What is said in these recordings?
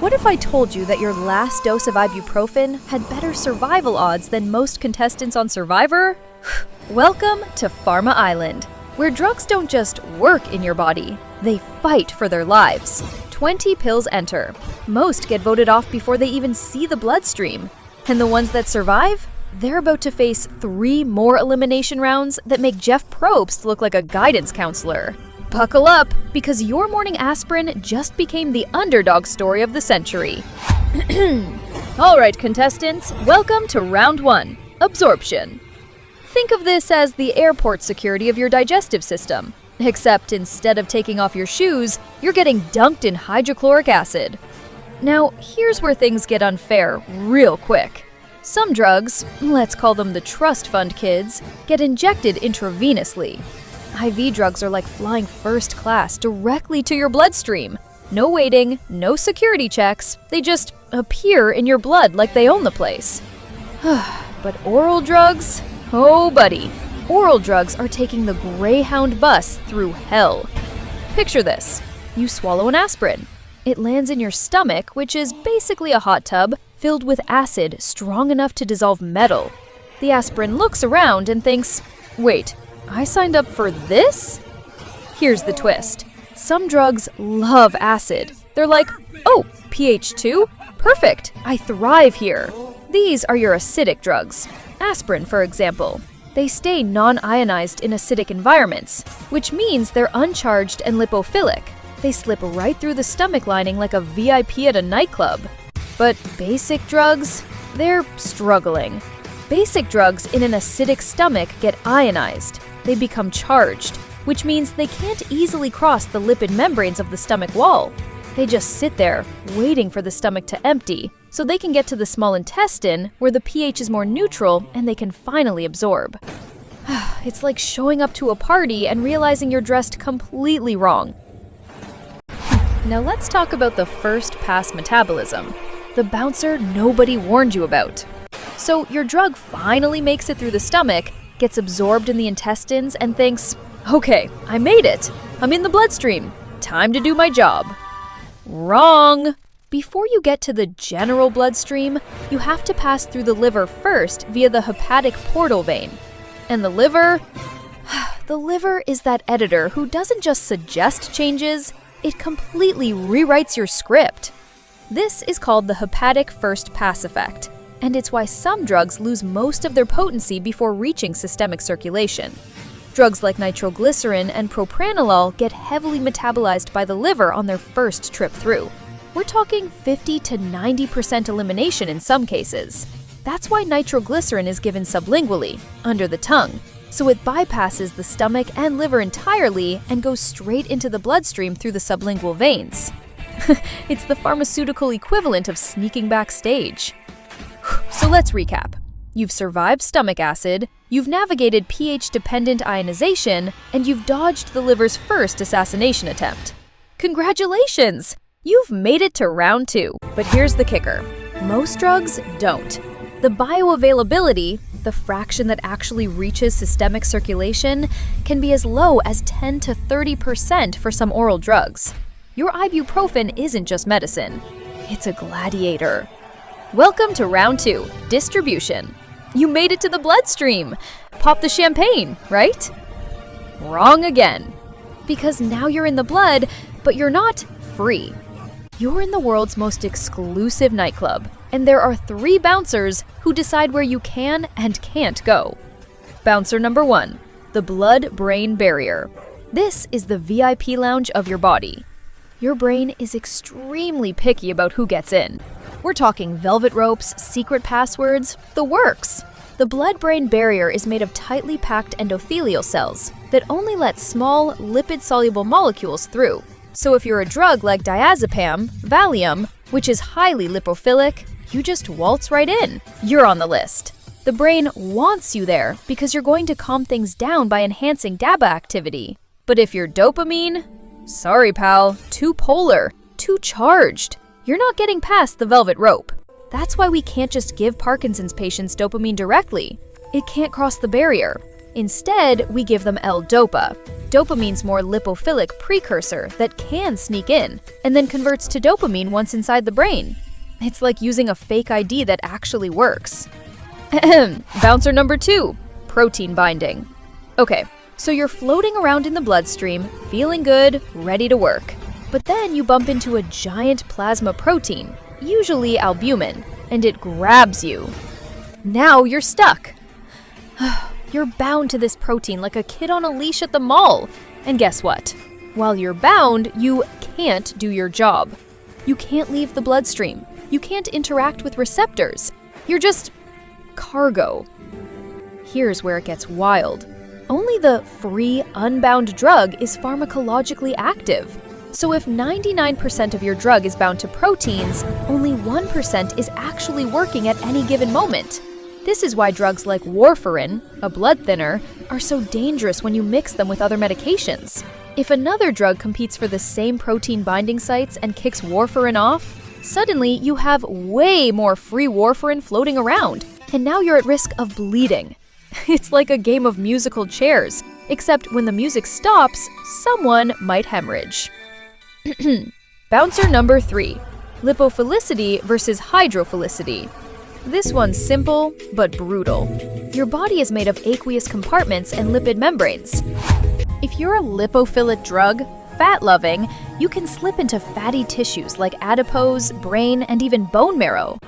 What if I told you that your last dose of ibuprofen had better survival odds than most contestants on Survivor? Welcome to Pharma Island, where drugs don't just work in your body, they fight for their lives. 20 pills enter. Most get voted off before they even see the bloodstream. And the ones that survive? They're about to face 3 more elimination rounds that make Jeff Probst look like a guidance counselor. Buckle up, because your morning aspirin just became the underdog story of the century. Alright contestants, welcome to round 1, Absorption. Think of this as the airport security of your digestive system, except instead of taking off your shoes, you're getting dunked in hydrochloric acid. Now, here's where things get unfair real quick. Some drugs, let's call them the trust fund kids, get injected intravenously. IV drugs are like flying first class directly to your bloodstream. No waiting, no security checks, they just appear in your blood like they own the place. But oral drugs? Oh buddy, oral drugs are taking the Greyhound bus through hell. Picture this, you swallow an aspirin. It lands in your stomach, which is basically a hot tub filled with acid strong enough to dissolve metal. The aspirin looks around and thinks, wait, I signed up for this? Here's the twist. Some drugs love acid. They're like, oh, pH 2? Perfect, I thrive here. These are your acidic drugs. Aspirin, for example. They stay non-ionized in acidic environments, which means they're uncharged and lipophilic. They slip right through the stomach lining like a VIP at a nightclub. But basic drugs? They're struggling. Basic drugs in an acidic stomach get ionized. They become charged, which means they can't easily cross the lipid membranes of the stomach wall. They just sit there, waiting for the stomach to empty, so they can get to the small intestine, where the pH is more neutral and they can finally absorb. It's like showing up to a party and realizing you're dressed completely wrong. Now let's talk about the first pass metabolism, the bouncer nobody warned you about. So your drug finally makes it through the stomach, gets absorbed in the intestines, and thinks, okay, I made it. I'm in the bloodstream. Time to do my job. Wrong! Before you get to the general bloodstream, you have to pass through the liver first via the hepatic portal vein. And the liver? The liver is that editor who doesn't just suggest changes, it completely rewrites your script. This is called the hepatic first pass effect, and it's why some drugs lose most of their potency before reaching systemic circulation. Drugs like nitroglycerin and propranolol get heavily metabolized by the liver on their first trip through. We're talking 50 to 90% elimination in some cases. That's why nitroglycerin is given sublingually, under the tongue, so it bypasses the stomach and liver entirely and goes straight into the bloodstream through the sublingual veins. It's the pharmaceutical equivalent of sneaking backstage. So let's recap. You've survived stomach acid, you've navigated pH-dependent ionization, and you've dodged the liver's first assassination attempt. Congratulations! You've made it to round 2. But here's the kicker. Most drugs don't. The bioavailability, the fraction that actually reaches systemic circulation, can be as low as 10 to 30% for some oral drugs. Your ibuprofen isn't just medicine. It's a gladiator. Welcome to round 2, distribution. You made it to the bloodstream. Pop the champagne, right? Wrong again. Because now you're in the blood, but you're not free. You're in the world's most exclusive nightclub, and there are 3 bouncers who decide where you can and can't go. Bouncer number 1, the blood-brain barrier. This is the VIP lounge of your body. Your brain is extremely picky about who gets in. We're talking velvet ropes, secret passwords, the works. The blood-brain barrier is made of tightly packed endothelial cells that only let small, lipid-soluble molecules through. So if you're a drug like diazepam, Valium, which is highly lipophilic, you just waltz right in. You're on the list. The brain wants you there because you're going to calm things down by enhancing GABA activity. But if you're dopamine, sorry pal, too polar, too charged. You're not getting past the velvet rope. That's why we can't just give Parkinson's patients dopamine directly. It can't cross the barrier. Instead, we give them L-DOPA. Dopamine's more lipophilic precursor that can sneak in, and then converts to dopamine once inside the brain. It's like using a fake ID that actually works. Bouncer number 2, protein binding. Okay, so you're floating around in the bloodstream, feeling good, ready to work. But then you bump into a giant plasma protein, usually albumin, and it grabs you. Now you're stuck. You're bound to this protein like a kid on a leash at the mall. And guess what? While you're bound, you can't do your job. You can't leave the bloodstream. You can't interact with receptors. You're just cargo. Here's where it gets wild. Only the free, unbound drug is pharmacologically active. So if 99% of your drug is bound to proteins, only 1% is actually working at any given moment. This is why drugs like warfarin, a blood thinner, are so dangerous when you mix them with other medications. If another drug competes for the same protein binding sites and kicks warfarin off, suddenly you have way more free warfarin floating around, and now you're at risk of bleeding. It's like a game of musical chairs, except when the music stops, someone might hemorrhage. Bouncer number 3, lipophilicity versus hydrophilicity. This one's simple, but brutal. Your body is made of aqueous compartments and lipid membranes. If you're a lipophilic drug, fat-loving, you can slip into fatty tissues like adipose, brain, and even bone marrow.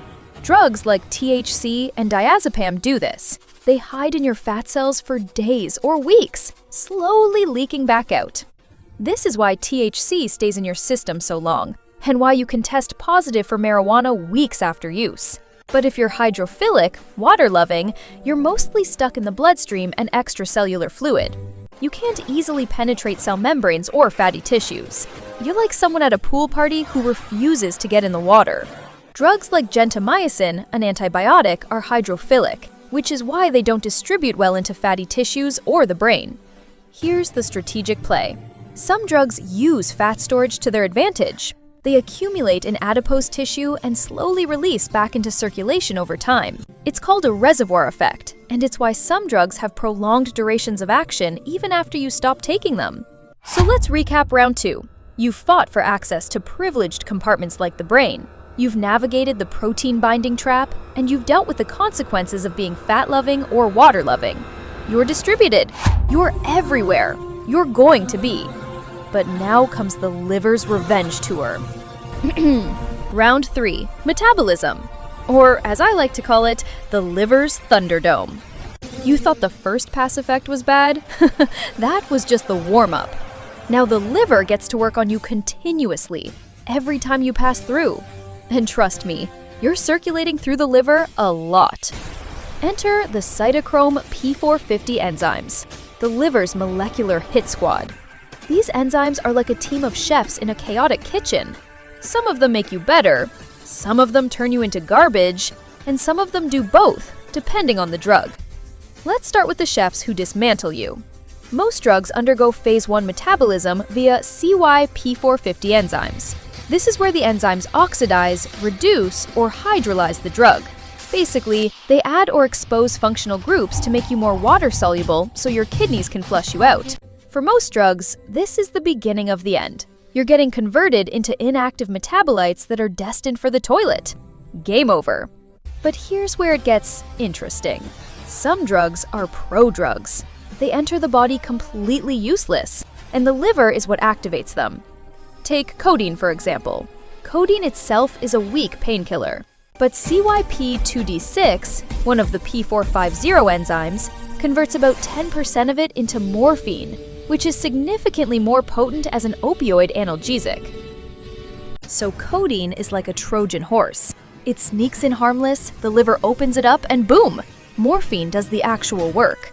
Drugs like THC and diazepam do this. They hide in your fat cells for days or weeks, slowly leaking back out. This is why THC stays in your system so long, and why you can test positive for marijuana weeks after use. But if you're hydrophilic, water-loving, you're mostly stuck in the bloodstream and extracellular fluid. You can't easily penetrate cell membranes or fatty tissues. You're like someone at a pool party who refuses to get in the water. Drugs like gentamicin, an antibiotic, are hydrophilic, which is why they don't distribute well into fatty tissues or the brain. Here's the strategic play. Some drugs use fat storage to their advantage. They accumulate in adipose tissue and slowly release back into circulation over time. It's called a reservoir effect, and it's why some drugs have prolonged durations of action even after you stop taking them. So let's recap round 2. You've fought for access to privileged compartments like the brain. You've navigated the protein binding trap, and you've dealt with the consequences of being fat-loving or water-loving. You're distributed. You're everywhere. You're going to be. But now comes the liver's revenge tour. Round 3, metabolism. Or, as I like to call it, the liver's Thunderdome. You thought the first pass effect was bad? That was just the warm-up. Now the liver gets to work on you continuously, every time you pass through. And trust me, you're circulating through the liver a lot. Enter the Cytochrome P450 enzymes, the liver's molecular hit squad. These enzymes are like a team of chefs in a chaotic kitchen. Some of them make you better, some of them turn you into garbage, and some of them do both, depending on the drug. Let's start with the chefs who dismantle you. Most drugs undergo phase 1 metabolism via CYP450 enzymes. This is where the enzymes oxidize, reduce, or hydrolyze the drug. Basically, they add or expose functional groups to make you more water-soluble so your kidneys can flush you out. For most drugs, this is the beginning of the end. You're getting converted into inactive metabolites that are destined for the toilet. Game over. But here's where it gets interesting. Some drugs are prodrugs. They enter the body completely useless, and the liver is what activates them. Take codeine, for example. Codeine itself is a weak painkiller, but CYP2D6, one of the P450 enzymes, converts about 10% of it into morphine, which is significantly more potent as an opioid analgesic. So codeine is like a Trojan horse. It sneaks in harmless, the liver opens it up, and boom! Morphine does the actual work.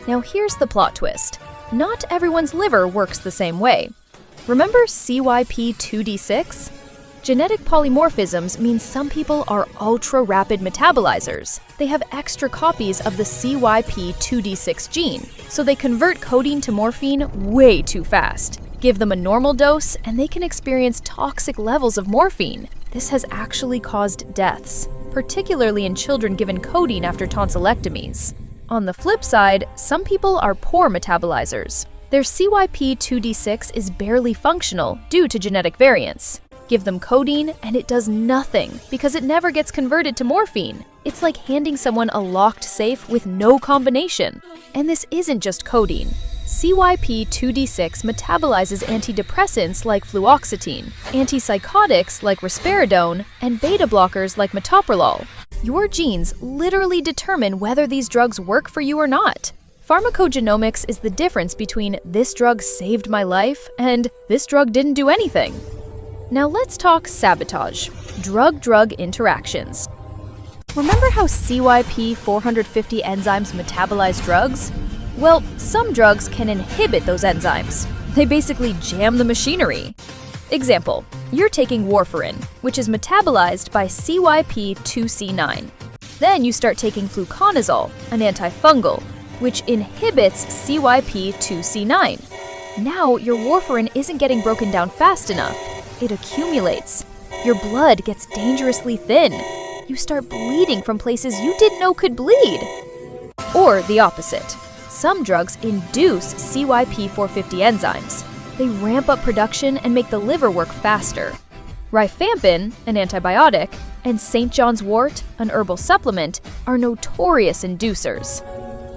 Now here's the plot twist. Not everyone's liver works the same way. Remember CYP2D6? Genetic polymorphisms mean some people are ultra-rapid metabolizers. They have extra copies of the CYP2D6 gene, so they convert codeine to morphine way too fast. Give them a normal dose, and they can experience toxic levels of morphine. This has actually caused deaths, particularly in children given codeine after tonsillectomies. On the flip side, some people are poor metabolizers. Their CYP2D6 is barely functional due to genetic variants. Give them codeine and it does nothing because it never gets converted to morphine. It's like handing someone a locked safe with no combination. And this isn't just codeine. CYP2D6 metabolizes antidepressants like fluoxetine, antipsychotics like risperidone, and beta blockers like metoprolol. Your genes literally determine whether these drugs work for you or not. Pharmacogenomics is the difference between this drug saved my life and this drug didn't do anything. Now let's talk sabotage, drug-drug interactions. Remember how CYP450 enzymes metabolize drugs? Well, some drugs can inhibit those enzymes. They basically jam the machinery. Example, you're taking warfarin, which is metabolized by CYP2C9. Then you start taking fluconazole, an antifungal, which inhibits CYP2C9. Now your warfarin isn't getting broken down fast enough. It accumulates. Your blood gets dangerously thin. You start bleeding from places you didn't know could bleed. Or the opposite. Some drugs induce CYP450 enzymes. They ramp up production and make the liver work faster. Rifampin, an antibiotic, and St. John's wort, an herbal supplement, are notorious inducers.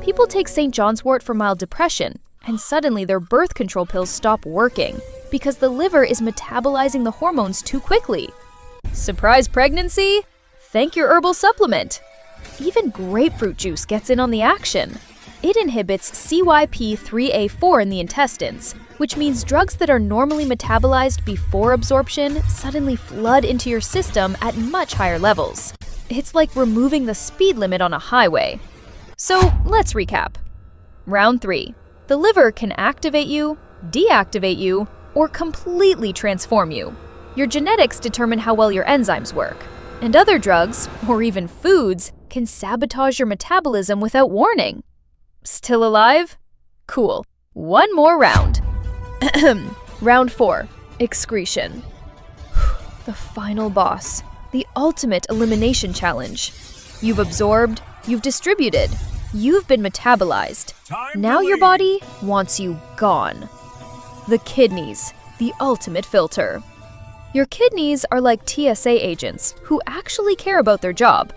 People take St. John's wort for mild depression, and suddenly their birth control pills stop working because the liver is metabolizing the hormones too quickly. Surprise pregnancy? Thank your herbal supplement. Even grapefruit juice gets in on the action. It inhibits CYP3A4 in the intestines, which means drugs that are normally metabolized before absorption suddenly flood into your system at much higher levels. It's like removing the speed limit on a highway. So let's recap. Round 3. The liver can activate you, deactivate you, or completely transform you. Your genetics determine how well your enzymes work. And other drugs, or even foods, can sabotage your metabolism without warning. Still alive? Cool. One more round. Round 4. Excretion. The final boss. The ultimate elimination challenge. You've absorbed, you've distributed, you've been metabolized. Now your body wants you gone. The kidneys, the ultimate filter. Your kidneys are like TSA agents who actually care about their job.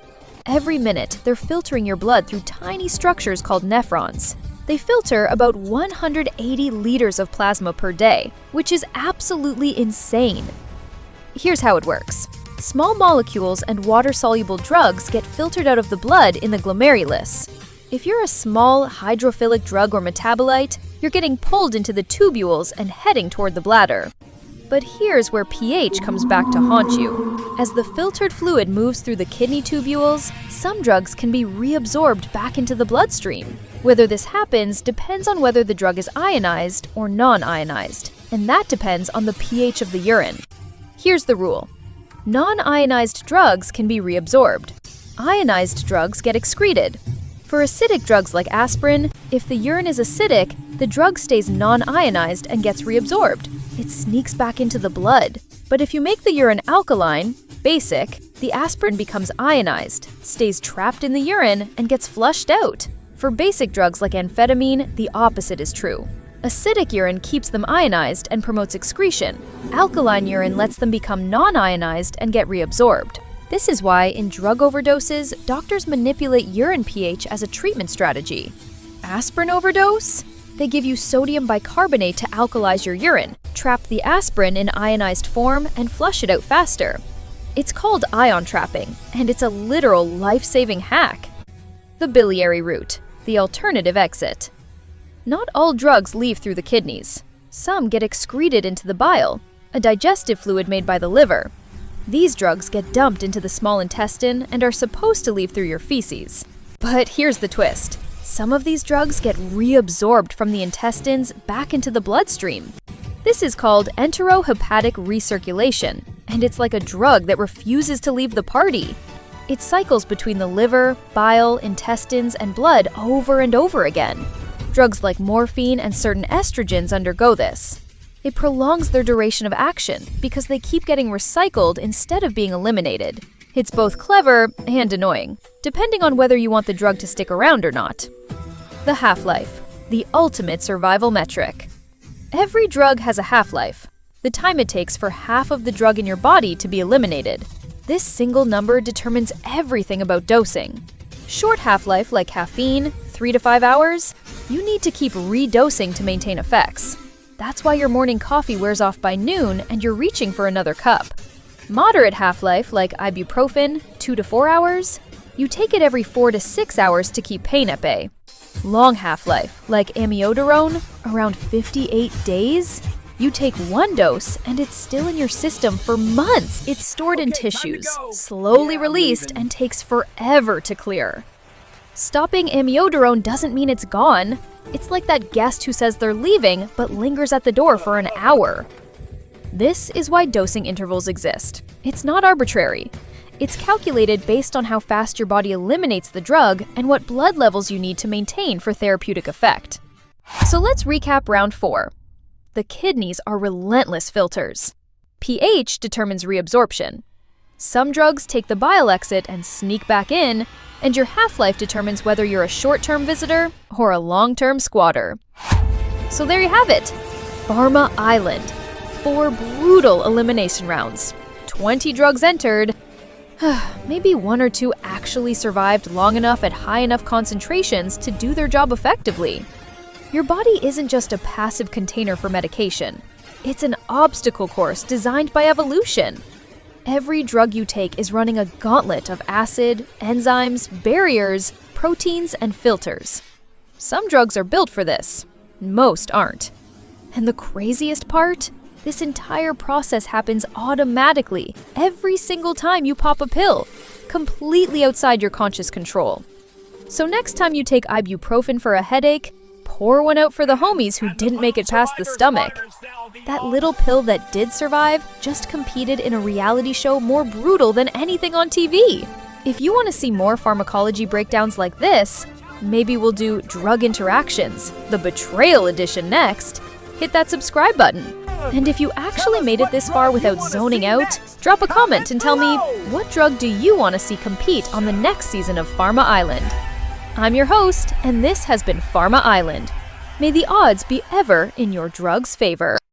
Every minute, they're filtering your blood through tiny structures called nephrons. They filter about 180 liters of plasma per day, which is absolutely insane. Here's how it works. Small molecules and water-soluble drugs get filtered out of the blood in the glomerulus. If you're a small hydrophilic drug or metabolite, you're getting pulled into the tubules and heading toward the bladder. But here's where pH comes back to haunt you. As the filtered fluid moves through the kidney tubules, some drugs can be reabsorbed back into the bloodstream. Whether this happens depends on whether the drug is ionized or non-ionized, and that depends on the pH of the urine. Here's the rule. Non-ionized drugs can be reabsorbed. Ionized drugs get excreted. For acidic drugs like aspirin, if the urine is acidic, the drug stays non-ionized and gets reabsorbed. It sneaks back into the blood. But if you make the urine alkaline, basic, the aspirin becomes ionized, stays trapped in the urine, and gets flushed out. For basic drugs like amphetamine, the opposite is true. Acidic urine keeps them ionized and promotes excretion. Alkaline urine lets them become non-ionized and get reabsorbed. This is why, in drug overdoses, doctors manipulate urine pH as a treatment strategy. Aspirin overdose? They give you sodium bicarbonate to alkalize your urine, trap the aspirin in ionized form, and flush it out faster. It's called ion trapping, and it's a literal life-saving hack. The biliary route, the alternative exit. Not all drugs leave through the kidneys. Some get excreted into the bile, a digestive fluid made by the liver. These drugs get dumped into the small intestine and are supposed to leave through your feces. But here's the twist. Some of these drugs get reabsorbed from the intestines back into the bloodstream. This is called enterohepatic recirculation, and it's like a drug that refuses to leave the party. It cycles between the liver, bile, intestines, and blood over and over again. Drugs like morphine and certain estrogens undergo this. It prolongs their duration of action because they keep getting recycled instead of being eliminated. It's both clever and annoying, depending on whether you want the drug to stick around or not. The half-life, the ultimate survival metric. Every drug has a half-life, the time it takes for half of the drug in your body to be eliminated. This single number determines everything about dosing. Short half-life like caffeine, 3 to 5 hours, you need to keep redosing to maintain effects. That's why your morning coffee wears off by noon and you're reaching for another cup. Moderate half-life like ibuprofen, 2 to 4 hours, you take it every 4 to 6 hours to keep pain at bay. Long half-life like amiodarone, around 58 days, you take one dose and it's still in your system for months. It's stored in tissues, slowly released, and takes forever to clear. Stopping amiodarone doesn't mean it's gone. It's like that guest who says they're leaving but lingers at the door for an hour. This is why dosing intervals exist. It's not arbitrary. It's calculated based on how fast your body eliminates the drug and what blood levels you need to maintain for therapeutic effect. So let's recap round 4. The kidneys are relentless filters. pH determines reabsorption. Some drugs take the bile exit and sneak back in, and your half-life determines whether you're a short-term visitor or a long-term squatter. So there you have it, Pharma Island. 4 brutal elimination rounds. 20 drugs entered. Maybe 1 or 2 actually survived long enough at high enough concentrations to do their job effectively. Your body isn't just a passive container for medication. It's an obstacle course designed by evolution. Every drug you take is running a gauntlet of acid, enzymes, barriers, proteins, and filters. Some drugs are built for this. Most aren't. And the craziest part? This entire process happens automatically every single time you pop a pill, completely outside your conscious control. So next time you take ibuprofen for a headache, pour one out for the homies who didn't make it past the stomach. That little pill that did survive just competed in a reality show more brutal than anything on TV. If you want to see more pharmacology breakdowns like this, maybe we'll do drug interactions, the betrayal edition next. Hit that subscribe button. And if you actually made it this far without zoning out, drop a comment and tell me, what drug do you want to see compete on the next season of Pharma Island? I'm your host, and this has been Pharma Island. May the odds be ever in your drug's favor.